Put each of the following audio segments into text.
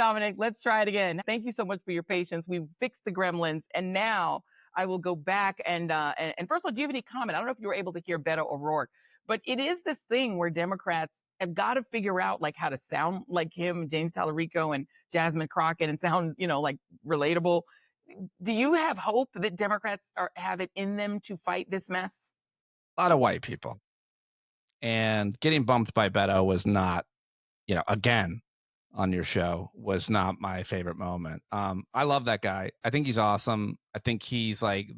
Dominick. Let's try it again. Thank you so much for your patience. We've fixed the gremlins, and now I will go back and first of all, do you have any comment? I don't know if you were able to hear Beto O'Rourke, but it is this thing where Democrats have got to figure out like how to sound like him, James Tallarico, and Jasmine Crockett, and sound, like relatable. Do you have hope that Democrats have it in them to fight this mess? A lot of white people. And getting bumped by Beto was not, again, on your show was not my favorite moment. I love that guy. I think he's awesome. I think he's like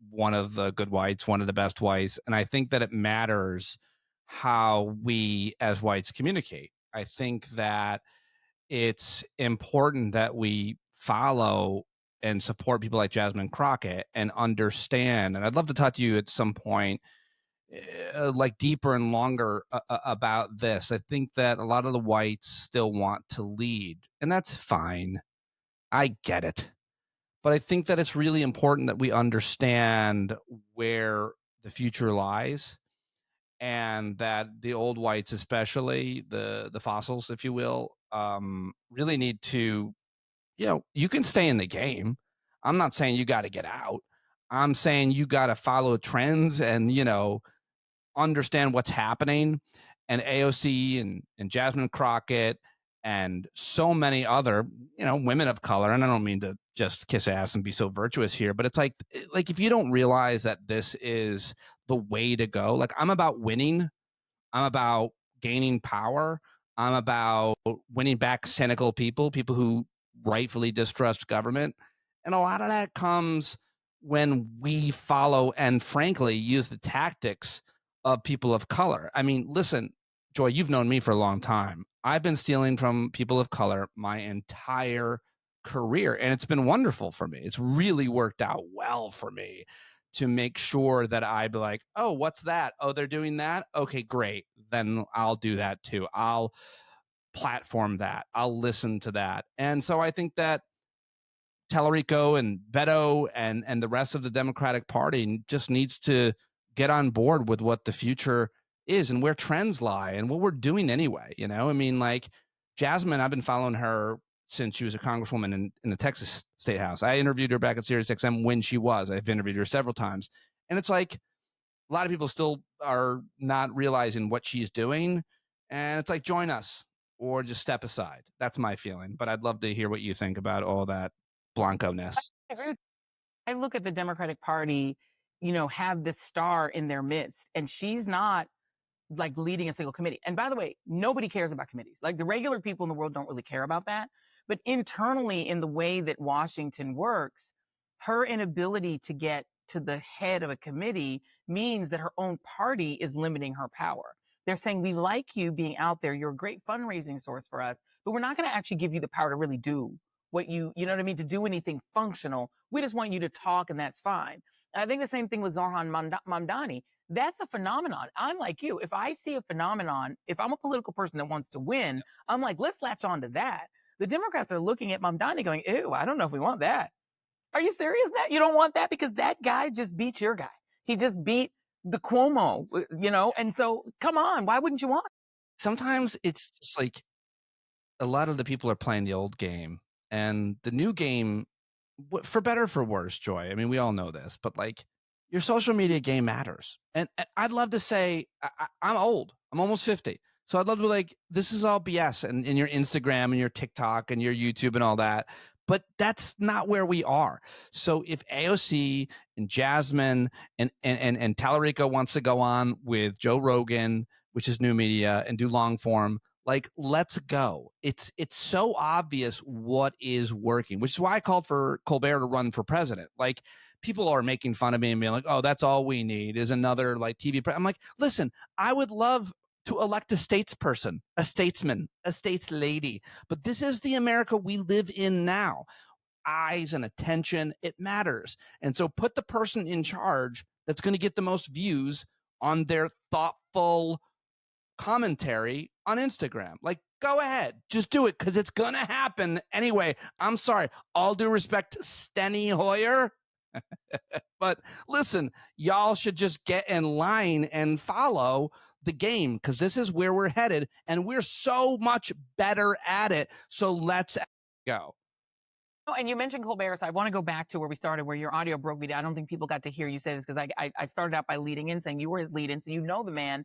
one of the good whites, one of the best whites. And I think that it matters how we as whites communicate. I think that it's important that we follow and support people like Jasmine Crockett and understand. And I'd love to talk to you at some point like deeper and longer about this. I think that a lot of the whites still want to lead, and that's fine. I get it. But I think that it's really important that we understand where the future lies, and that the old whites, especially the fossils, if you will, really need to, you can stay in the game. I'm not saying you got to get out. I'm saying you got to follow trends and, understand what's happening. And AOC and Jasmine Crockett and so many other, women of color. And I don't mean to just kiss ass and be so virtuous here, but it's like if you don't realize that this is the way to go, like I'm about winning, I'm about gaining power, I'm about winning back cynical people who rightfully distrust government. And a lot of that comes when we follow and frankly use the tactics of people of color. I mean, listen, Joy, you've known me for a long time. I've been stealing from people of color my entire career, and it's been wonderful for me. It's really worked out well for me to make sure that I'd be like, oh, what's that? Oh, they're doing that? Okay, great. Then I'll do that too. I'll platform that. I'll listen to that. And so I think that Tallarico and Beto and the rest of the Democratic Party just needs to get on board with what the future is and where trends lie and what we're doing anyway. I mean, like Jasmine, I've been following her since she was a congresswoman in the Texas State House. I interviewed her back at SiriusXM when she was. I've interviewed her several times. And it's like a lot of people still are not realizing what she's doing. And it's like, join us or just step aside. That's my feeling. But I'd love to hear what you think about all that Blanco-ness. I look at the Democratic Party, have this star in their midst, and she's not like leading a single committee. And by the way, nobody cares about committees. Like the regular people in the world don't really care about that. But internally, in the way that Washington works, her inability to get to the head of a committee means that her own party is limiting her power. They're saying, we like you being out there. You're a great fundraising source for us, but we're not going to actually give you the power to really do what you know what I mean, to do anything functional. We just want you to talk, and that's fine. I think the same thing with Zohran Mamdani. That's a phenomenon. I'm like you. If I see a phenomenon, if I'm a political person that wants to win, I'm like, let's latch on to that. The Democrats are looking at Mamdani going, ew, I don't know if we want that. Are you serious now? You don't want that? Because that guy just beat your guy. He just beat the Cuomo, and so come on, why wouldn't you want it? Sometimes it's just like a lot of the people are playing the old game. And the new game, for better or for worse, Joy, I mean, we all know this, but like your social media game matters. And I'd love to say, I'm old. I'm almost 50. So I'd love to be like, this is all BS and in your Instagram and your TikTok and your YouTube and all that. But that's not where we are. So if AOC and Jasmine and Tallarico wants to go on with Joe Rogan, which is new media, and do long form, like, let's go. It's so obvious what is working, which is why I called for Colbert to run for president. Like, people are making fun of me and being like, oh, that's all we need is another like TV. I'm like, listen, I would love to elect a statesperson, a statesman, a stateslady. But this is the America we live in now. Eyes and attention, it matters. And so put the person in charge that's going to get the most views on their thoughtful commentary on Instagram. Like, go ahead, just do it because it's going to happen anyway. I'm sorry. All due respect, Steny Hoyer. But listen, y'all should just get in line and follow the game because this is where we're headed and we're so much better at it. So let's Go. Oh, and you mentioned Colbert, so I want to go back to where we started, where your audio broke me. I don't think people got to hear you say this because I started out by leading in saying you were his lead in, so you know the man,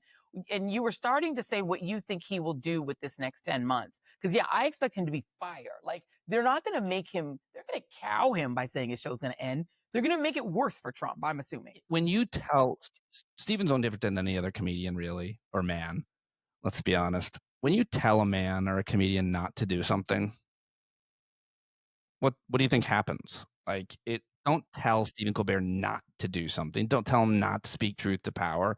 and you were starting to say what you think he will do with this next 10 months. Because yeah, I expect him to be fire. Like they're not going to make him, they're going to cow him by saying his show's going to end. They're going to make it worse for Trump. I'm assuming. When you tell Stephen's no different than any other comedian, really, or man. Let's be honest. When you tell a man or a comedian not to do something, what do you think happens? Like it. Don't tell Stephen Colbert not to do something. Don't tell him not to speak truth to power.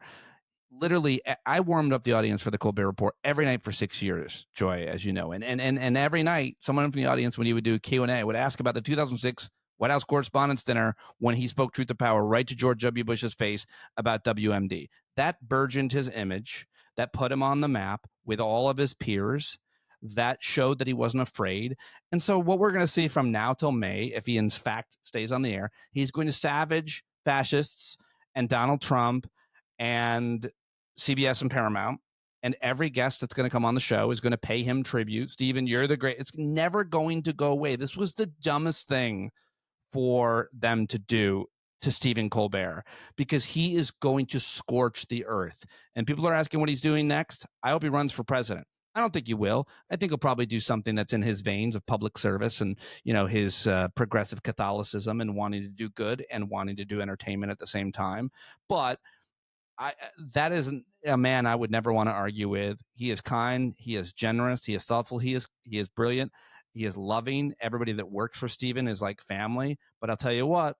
Literally, I warmed up the audience for the Colbert Report every night for 6 years, Joy, as you know, and every night, someone from the audience, when he would do Q&A, would ask about the 2006 White House Correspondents' Dinner when he spoke truth to power right to George W. Bush's face about WMD. That burgeoned his image. That put him on the map with all of his peers. That showed that he wasn't afraid. And so what we're going to see from now till May, if he in fact stays on the air, he's going to savage fascists and Donald Trump and CBS and Paramount, and every guest that's going to come on the show is going to pay him tribute. Stephen, you're the great. It's never going to go away. This was the dumbest thing for them to do to Stephen Colbert because he is going to scorch the earth. And people are asking what he's doing next. I hope he runs for president. I don't think he will. I think he'll probably do something that's in his veins of public service and, you know, his progressive Catholicism and wanting to do good and wanting to do entertainment at the same time. But that isn't a man I would never want to argue with. He is kind. He is generous. He is thoughtful. He is brilliant. He is loving. Everybody that works for Stephen is like family. But I'll tell you what,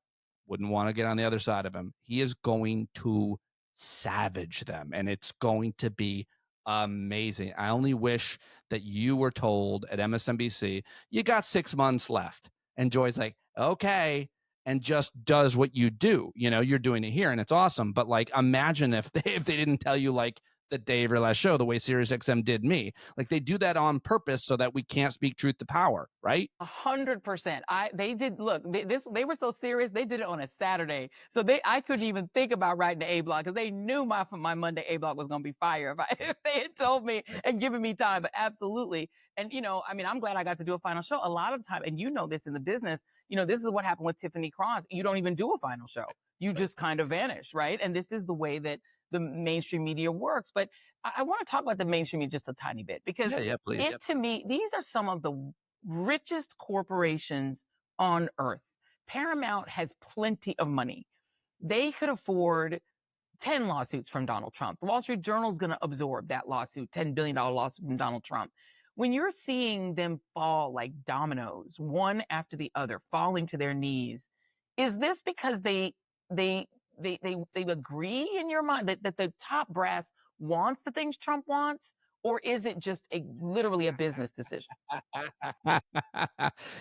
wouldn't want to get on the other side of him. He is going to savage them, and it's going to be amazing. I only wish that you were told at MSNBC, you got 6 months left. And Joy's like, okay, and just does what you do. You know, you're doing it here and it's awesome. But like, imagine if they didn't tell you like the day of your last show, the way SiriusXM did me. Like they do that on purpose so that we can't speak truth to power, right? 100%. They did look. They were so serious. They did it on a Saturday, so I couldn't even think about writing the A block because they knew my Monday A block was going to be fire if they had told me and given me time. But absolutely, and you know, I mean, I'm glad I got to do a final show. A lot of the time, and you know this in the business, you know, this is what happened with Tiffany Cross. You don't even do a final show. You just kind of vanish, right? And this is the way that the mainstream media works. But I want to talk about the mainstream media just a tiny bit because please. to me, these are some of the richest corporations on earth. Paramount has plenty of money. They could afford 10 lawsuits from Donald Trump. The Wall Street Journal is going to absorb that lawsuit, $10 billion lawsuit from Donald Trump. When you're seeing them fall like dominoes, one after the other, falling to their knees, is this because they agree in your mind that the top brass wants the things Trump wants? Or is it just literally a business decision?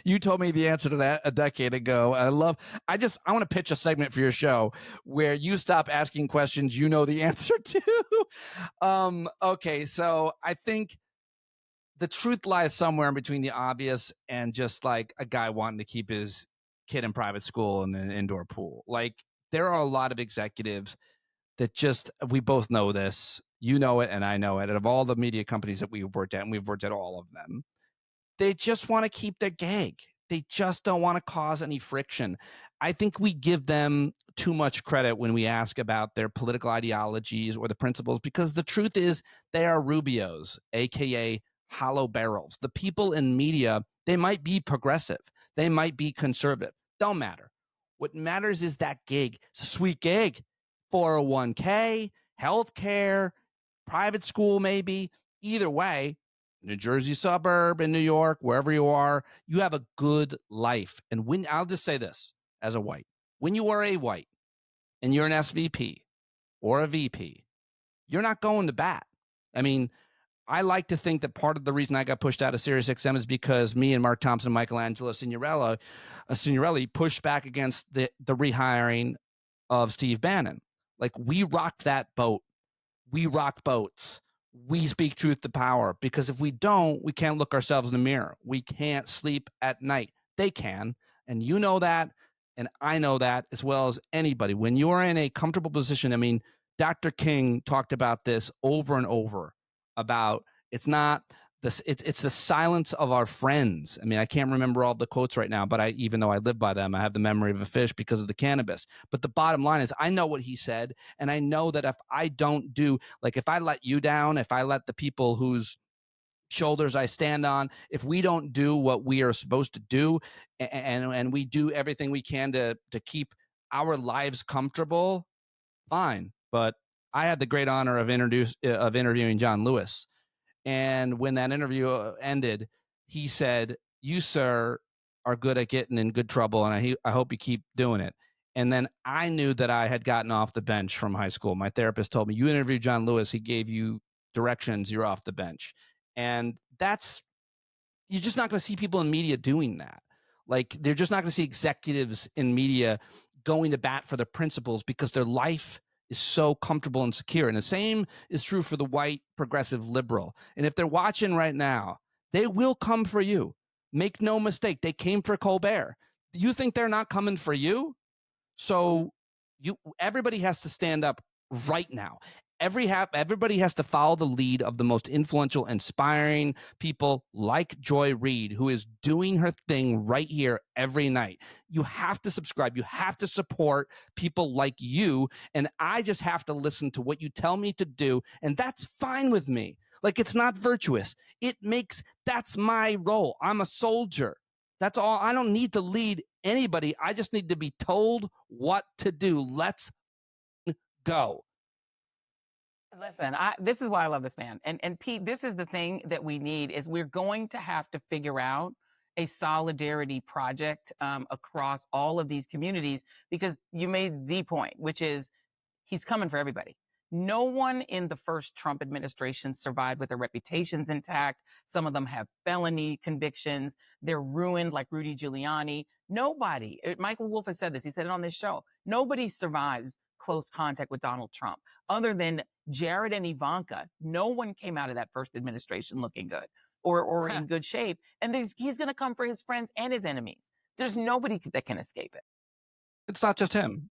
You told me the answer to that a decade ago. I want to pitch a segment for your show where you stop asking questions you know the answer to. Okay, so I think the truth lies somewhere in between the obvious and just like a guy wanting to keep his kid in private school in an indoor pool. Like there are a lot of executives that just, we both know this, you know it and I know it, and of all the media companies that we've worked at, and we've worked at all of them, they just want to keep their gig. They just don't want to cause any friction. I think we give them too much credit when we ask about their political ideologies or the principles, because the truth is they are Rubios, AKA hollow barrels. The people in media, they might be progressive. They might be conservative. Don't matter. What matters is that gig. It's a sweet gig. 401k, healthcare, private school, maybe. Either way, New Jersey suburb in New York, wherever you are, you have a good life. And when I'll just say this as a white, when you are a white and you're an SVP or a VP, you're not going to bat. I mean, I like to think that part of the reason I got pushed out of SiriusXM is because me and Mark Thompson, Michelangelo Signorelli pushed back against the rehiring of Steve Bannon. Like we rocked that boat. We rock boats. We speak truth to power, because if we don't, we can't look ourselves in the mirror. We can't sleep at night. They can. And you know that. And I know that as well as anybody. When you are in a comfortable position, I mean, Dr. King talked about this over and over about it's not it's the silence of our friends. I mean, I can't remember all the quotes right now, but even though I live by them, I have the memory of a fish because of the cannabis. But the bottom line is, I know what he said, and I know that if I don't do, like, if I let you down, if I let the people whose shoulders I stand on, if we don't do what we are supposed to do, and we do everything we can to keep our lives comfortable, fine. But I had the great honor of interviewing John Lewis. And when that interview ended, he said, "You, sir, are good at getting in good trouble, and I hope you keep doing it." And then I knew that I had gotten off the bench from high school. My therapist told me, "You interviewed John Lewis. He gave you directions. You're off the bench." And you're just not going to see people in media doing that. Like, they're just not going to see executives in media going to bat for the principles because their life is so comfortable and secure. And the same is true for the white progressive liberal. And if they're watching right now, they will come for you. Make no mistake. They came for Colbert. You think they're not coming for you? So everybody has to stand up right now. Everybody has to follow the lead of the most influential, inspiring people like Joy Reid, who is doing her thing right here every night. You have to subscribe. You have to support people like you. And I just have to listen to what you tell me to do. And that's fine with me. Like, it's not virtuous. That's my role. I'm a soldier. That's all. I don't need to lead anybody. I just need to be told what to do. Let's go. Listen, this is why I love this man. And Pete, this is the thing that we need, is we're going to have to figure out a solidarity project across all of these communities, because you made the point, which is he's coming for everybody. No one in the first Trump administration survived with their reputations intact. Some of them have felony convictions. They're ruined, like Rudy Giuliani. Nobody, Michael Wolff has said this, he said it on this show, nobody survives close contact with Donald Trump other than Jared and Ivanka. No one came out of that first administration looking good or in good shape. And he's going to come for his friends and his enemies. There's nobody that can escape it. It's not just him.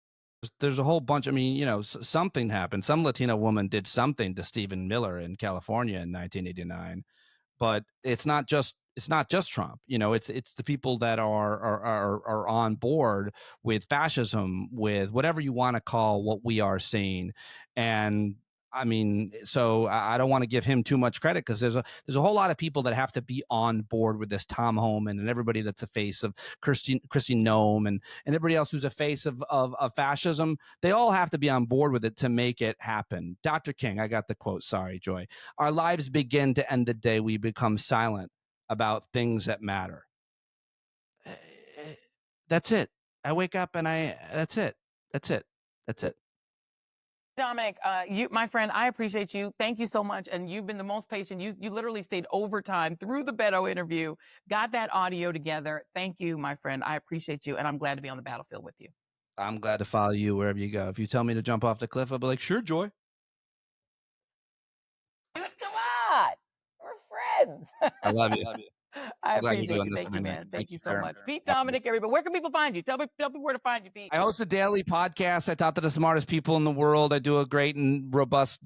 There's a whole bunch. I mean, something happened. Some Latino woman did something to Stephen Miller in California in 1989, but it's not just Trump. It's the people that are on board with fascism, with whatever you want to call what we are seeing. And I mean, so I don't want to give him too much credit, because there's a whole lot of people that have to be on board with this. Tom Homan and everybody that's a face of Christy Nome and everybody else who's a face of fascism. They all have to be on board with it to make it happen. Dr. King, I got the quote. Sorry, Joy. Our lives begin to end the day we become silent about things that matter. That's it. I wake up and that's it. That's it. That's it. Dominick, my friend, I appreciate you. Thank you so much. And you've been the most patient. You literally stayed overtime through the Beto interview, got that audio together. Thank you, my friend. I appreciate you. And I'm glad to be on the battlefield with you. I'm glad to follow you wherever you go. If you tell me to jump off the cliff, I'll be like, sure, Joy. Come on. We're friends. I love you. I appreciate you. Thank you, man. Thank you so much. Pete Dominick, everybody. Where can people find you? Tell people where to find you, Pete. I host a daily podcast. I talk to the smartest people in the world. I do a great and robust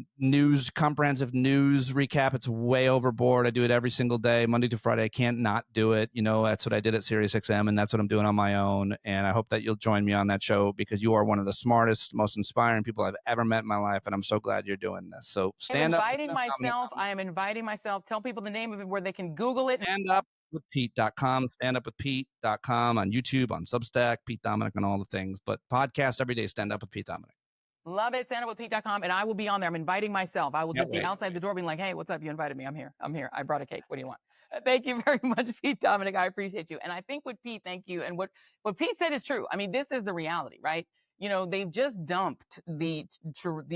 comprehensive news recap. It's way overboard. I do it every single day, Monday to Friday. I can't not do it. That's what I did at SiriusXM, and that's what I'm doing on my own. And I hope that you'll join me on that show, because you are one of the smartest, most inspiring people I've ever met in my life, and I'm so glad you're doing this. So stand up. I am inviting myself. Tell people the name of it, where they can Google it. Standupwithpete.com, standupwithpete.com, on YouTube, on Substack, Pete Dominick, and all the things. But podcast every day, Stand Up with Pete Dominick. Love it, standupwithpete.com, and I will be on there. I'm inviting myself. I will just be outside the door being like, hey, what's up? You invited me. I'm here. I brought a cake. What do you want? Thank you very much, Pete Dominick. I appreciate you. And I think with Pete, thank you. And what Pete said is true. I mean, this is the reality, right? They've just dumped the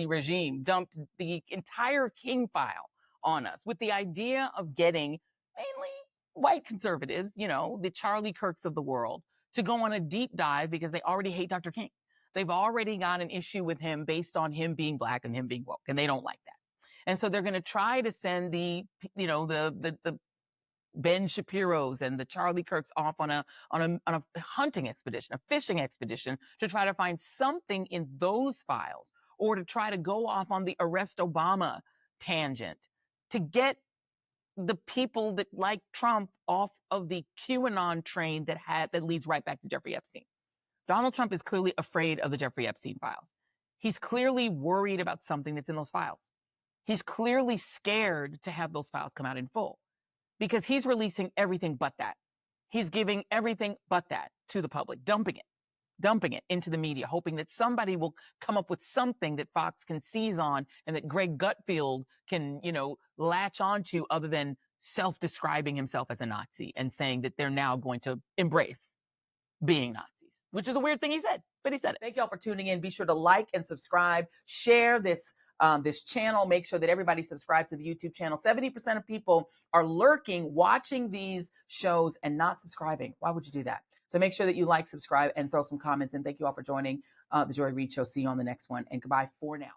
regime, dumped the entire King file on us with the idea of getting mainly white conservatives, the Charlie Kirks of the world, to go on a deep dive because they already hate Dr. King. They've already got an issue with him based on him being black and him being woke, and they don't like that. And so they're going to try to send the Ben Shapiros and the Charlie Kirks off on a hunting expedition, a fishing expedition, to try to find something in those files, or to try to go off on the arrest Obama tangent to get the people that like Trump off of the QAnon train that leads right back to Jeffrey Epstein. Donald Trump is clearly afraid of the Jeffrey Epstein files. He's clearly worried about something that's in those files. He's clearly scared to have those files come out in full because he's releasing everything but that. He's giving everything but that to the public, dumping it into the media, hoping that somebody will come up with something that Fox can seize on and that Greg Gutfeld can, latch onto, other than self-describing himself as a Nazi and saying that they're now going to embrace being Nazis, which is a weird thing he said, but he said it. Thank y'all for tuning in. Be sure to like and subscribe, share this channel. Make sure that everybody subscribes to the YouTube channel. 70% of people are lurking, watching these shows and not subscribing. Why would you do that? So make sure that you like, subscribe, and throw some comments in. Thank you all for joining the Joy Reid Show. See you on the next one, and goodbye for now.